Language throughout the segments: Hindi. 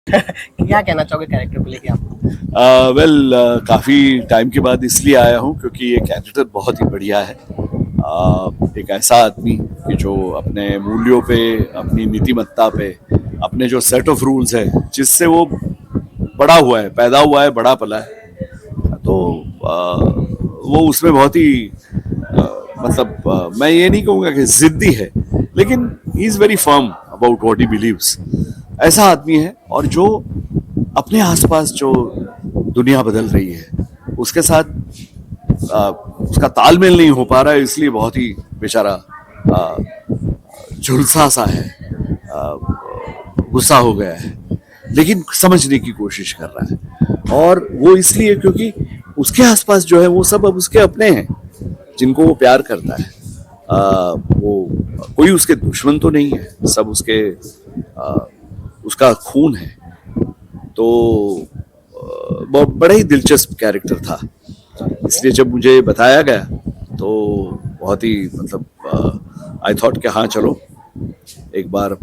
क्या कहना चाहोगे कैरेक्टर को लेके आप? वेल काफ़ी टाइम के बाद इसलिए आया हूँ क्योंकि ये कैरेक्टर बहुत ही बढ़िया है। एक ऐसा आदमी कि जो अपने मूल्यों पे, अपनी नीतिमत्ता पे, अपने जो सेट ऑफ रूल्स है जिससे वो बड़ा हुआ है, पैदा हुआ है, बड़ा पला है, तो वो उसमें बहुत ही मैं ये नहीं कहूँगा कि जिद्दी है, लेकिन he is very firm about what he believes. ऐसा आदमी है और जो अपने आसपास जो दुनिया बदल रही है उसके साथ आ, उसका तालमेल नहीं हो पा रहा है, इसलिए बहुत ही बेचारा आ, झुलसा सा है, गुस्सा हो गया है, लेकिन समझने की कोशिश कर रहा है। और वो इसलिए क्योंकि उसके आसपास जो है वो सब अब उसके अपने हैं जिनको वो प्यार करता है। वो कोई उसके दुश्मन तो नहीं है, सब उसके उसका खून है। तो बड़ा ही दिलचस्प कैरेक्टर था, इसलिए जब मुझे बताया गया तो बहुत ही आई थॉट कि हाँ चलो एक बार,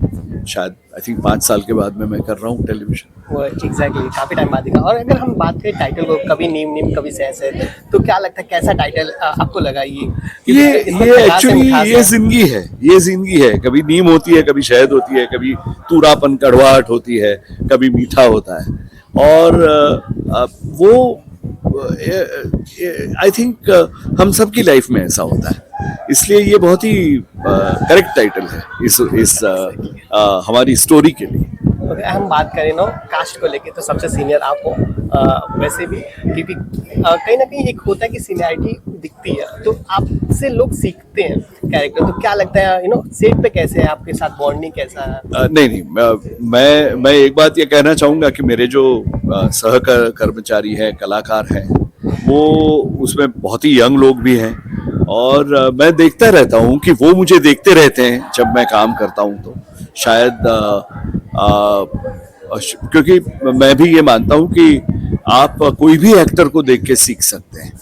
शायद आई थिंक 5 साल के बाद में मैं कर रहा हूँ टेलीविजन। वो एग्जैक्टली काफी टाइम बाद देखा। और अगर हम बात करें टाइटल को, कभी नीम नीम कभी सह सह, तो क्या लगता है कैसा टाइटल आपको लगा ये? ये क्योंकि इसमें ये खटास है, एक्चुअली मिठास ये है। जिंदगी है, ये जिंदगी है। कभी नीम होती है, कभी शहद होती है, कभी तूरापन कड़वाहट होती है, कभी मीठा होता है। और वो आई थिंक हम सबकी लाइफ में ऐसा होता है, इसलिए ये बहुत ही करेक्ट टाइटल है इस हमारी स्टोरी के लिए। अगर हम बात करें ना कास्ट को लेके, तो सबसे सीनियर आप हो। वैसे भी क्योंकि कहीं ना कहीं एक होता है कि सीनियरिटी दिखती है, तो आपसे लोग सीखते हैं कैरेक्टर। तो क्या लगता है सेट पे कैसे है, आपके साथ बॉन्डिंग कैसा है? नहीं नहीं, मैं एक बात ये कहना चाहूँगा कि मेरे जो सह कर्मचारी हैं, कलाकार हैं, वो उसमें बहुत ही यंग लोग भी हैं। और मैं देखता रहता हूँ कि वो मुझे देखते रहते हैं जब मैं काम करता हूँ। तो शायद क्योंकि मैं भी ये मानता हूँ कि आप कोई भी एक्टर को देख के सीख सकते हैं।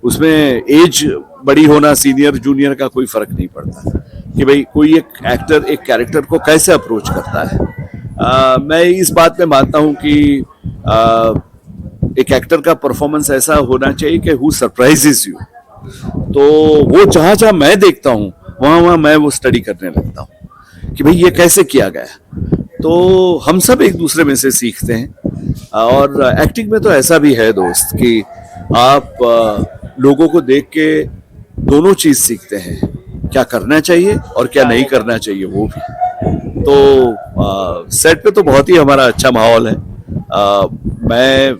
उसमें एज बड़ी होना, सीनियर जूनियर का कोई फर्क नहीं पड़ता कि भाई कोई एक एक्टर एक कैरेक्टर को कैसे अप्रोच करता है। मैं इस बात में मानता हूँ कि एक एक्टर का परफॉर्मेंस ऐसा होना चाहिए कि हु सरप्राइजेस यू। तो वो जहां जहां मैं देखता हूँ वहां वहां मैं वो स्टडी करने लगता हूँ कि भाई ये कैसे किया गया। तो हम सब एक दूसरे में से सीखते हैं। और एक्टिंग में तो ऐसा भी है दोस्त कि आप लोगों को देख के दोनों चीज सीखते हैं, क्या करना चाहिए और क्या नहीं करना चाहिए वो भी। तो सेट पे तो बहुत ही हमारा अच्छा माहौल है। मैं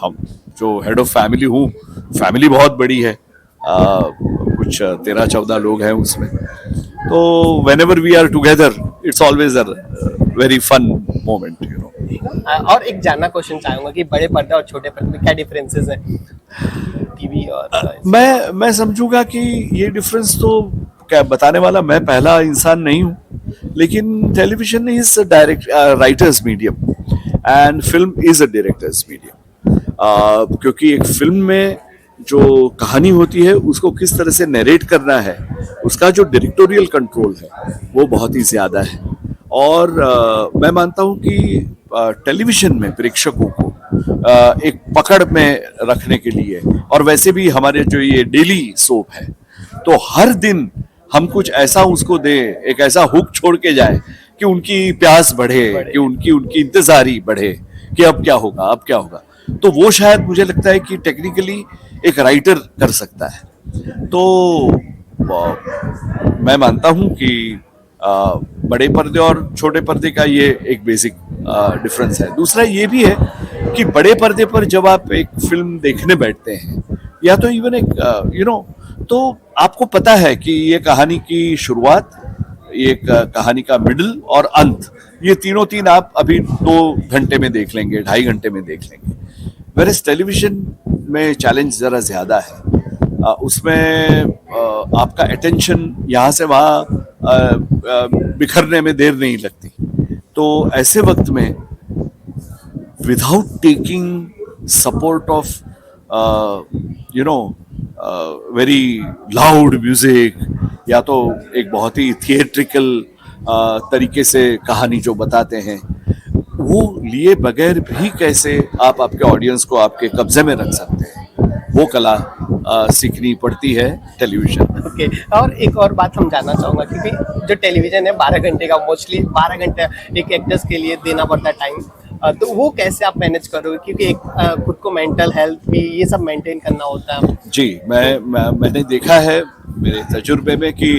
हम जो हेड ऑफ फैमिली हूँ, फैमिली बहुत बड़ी है, कुछ 13-14 लोग हैं उसमें। तो whenever we are together it's always a very fun moment, you know. और एक जानना क्वेश्चन चाहूंगा कि बड़े पर्दे और छोटे पर्दे में क्या डिफरेंसेस हैं टीवी और मैं समझूंगा कि ये डिफरेंस तो क्या बताने वाला मैं पहला इंसान नहीं हूँ, लेकिन television is direct writers medium and film is a directors medium. क्योंकि एक फिल्म में जो कहानी होती है उसको किस तरह से नरेट करना है, उसका जो डायरेक्टोरियल कंट्रोल है वो बहुत ही ज्यादा है। और मैं मानता हूँ कि टेलीविजन में प्रेक्षकों को एक पकड़ में रखने के लिए, और वैसे भी हमारे जो ये डेली सोप है, तो हर दिन हम कुछ ऐसा उसको दें, एक ऐसा हुक छोड़ के जाए कि उनकी प्यास बढ़े, कि उनकी उनकी इंतजारी बढ़े कि अब क्या होगा, अब क्या होगा। तो वो शायद मुझे लगता है कि टेक्निकली एक राइटर कर सकता है। तो मैं मानता हूं कि बड़े पर्दे और छोटे पर्दे का ये एक बेसिक डिफरेंस है। दूसरा ये भी है कि बड़े पर्दे पर जब आप एक फिल्म देखने बैठते हैं, या तो इवन एक तो आपको पता है कि ये कहानी की शुरुआत, ये कहानी का मिडल और अंत, ये तीनों तीन आप अभी 2 घंटे में देख लेंगे, 2.5 घंटे में देख लेंगे। वेरएस टेलीविजन में चैलेंज जरा ज्यादा है। उसमें आपका अटेंशन यहाँ से वहाँ बिखरने में देर नहीं लगती। तो ऐसे वक्त में without taking support of very loud music, या तो एक बहुत ही थिएट्रिकल तरीके से कहानी जो बताते हैं, वो लिए बगैर भी कैसे आप आपके ऑडियंस को आपके कब्जे में रख सकते हैं, वो कला सीखनी पड़ती है टेलीविजन। ओके। और एक और बात हम जानना चाहूँगा, क्योंकि जो टेलीविजन है 12 घंटे का, मोस्टली 12 घंटे एक एक्टर्स के लिए देना पड़ता है टाइम, तो वो कैसे आप मैनेज करोगे, क्योंकि एक खुद को मेंटल हेल्थ भी ये सब मेंटेन करना होता है। जी, मैंने देखा है मेरे तजुर्बे में कि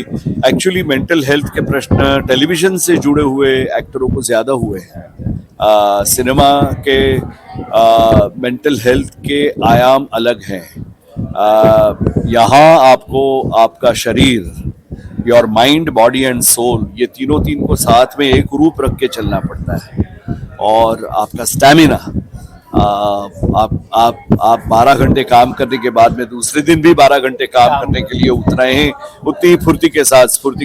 एक्चुअली मेंटल हेल्थ के प्रश्न टेलीविजन से जुड़े हुए एक्टरों को ज़्यादा हुए हैं। सिनेमा के मेंटल हेल्थ के आयाम अलग हैं। यहाँ आपको आपका शरीर, your mind, body and soul, ये तीन को साथ में एक रूप रख के चलना पड़ता है। और आपका स्टैमिना, आप 12 घंटे काम करने के बाद में दूसरे दिन भी 12 घंटे काम करने के लिए उतनी ही स्फूर्ति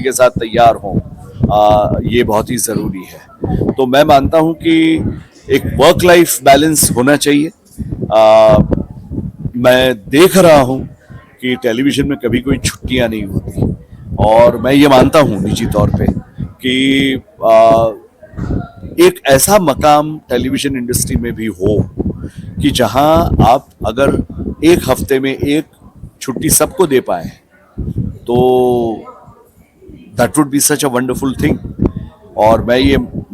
के साथ तैयार हों, ये बहुत ही ज़रूरी है। तो मैं मानता हूँ कि एक वर्क लाइफ बैलेंस होना चाहिए। मैं देख रहा हूँ कि टेलीविजन में कभी कोई छुट्टियाँ नहीं होती, और मैं ये मानता हूँ निजी तौर पे कि एक ऐसा मकाम टेलीविजन इंडस्ट्री में भी हो कि जहां आप अगर एक हफ्ते में एक छुट्टी सबको दे पाए तो that would be such a wonderful thing. और मैं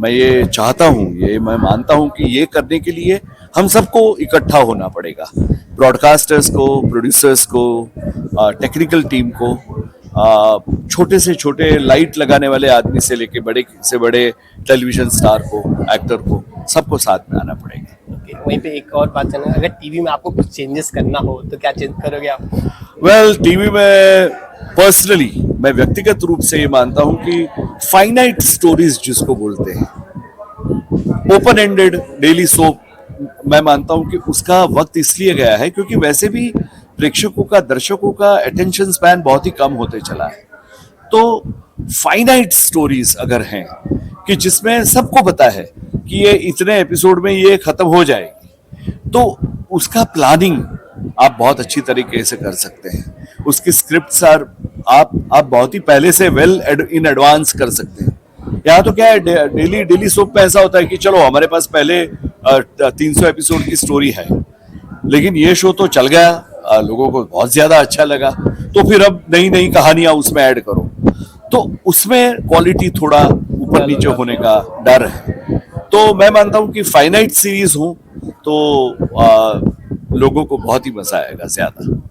ये चाहता हूँ, ये मैं मानता हूँ कि ये करने के लिए हम सबको इकट्ठा होना पड़ेगा, ब्रॉडकास्टर्स को, प्रोड्यूसर्स को, टेक्निकल टीम को, छोटे से छोटे लाइट लगाने वाले आदमी से लेके बड़े से बड़े टेलीविजन स्टार को, एक्टर को, सबको साथ में आना पड़ेगा। ओके, वहीं पे एक और बात जानना, अगर टीवी में आपको कुछ चेंजेस करना हो तो क्या चेंज करोगे आप? वेल, टीवी में पर्सनली मैं व्यक्तिगत रूप से ये मानता हूँ कि फाइनाइट स्टोरीज जिसको बोलते हैं, ओपन एंडेड डेली सोप, मैं मानता हूँ कि उसका वक्त इसलिए गया है क्योंकि वैसे भी प्रेक्षकों का, दर्शकों का अटेंशन स्पैन बहुत ही कम होते चला है। तो फाइनाइट स्टोरीज अगर हैं कि जिसमें सबको पता है कि ये इतने एपिसोड में ये खत्म हो जाएगी, तो उसका प्लानिंग आप बहुत अच्छी तरीके से कर सकते हैं। उसकी स्क्रिप्ट्स आप बहुत ही पहले से वेल इन एडवांस कर सकते हैं। यहाँ तो क्या है, डेली सोप में ऐसा होता है कि चलो हमारे पास पहले 300 एपिसोड की स्टोरी है, लेकिन ये शो तो चल गया, लोगों को बहुत ज्यादा अच्छा लगा, तो फिर अब नई नई कहानियां उसमें ऐड करो, तो उसमें क्वालिटी थोड़ा ऊपर नीचे होने का डर है। तो मैं मानता हूं कि फाइनाइट सीरीज हो तो लोगों को बहुत ही मजा आएगा ज्यादा।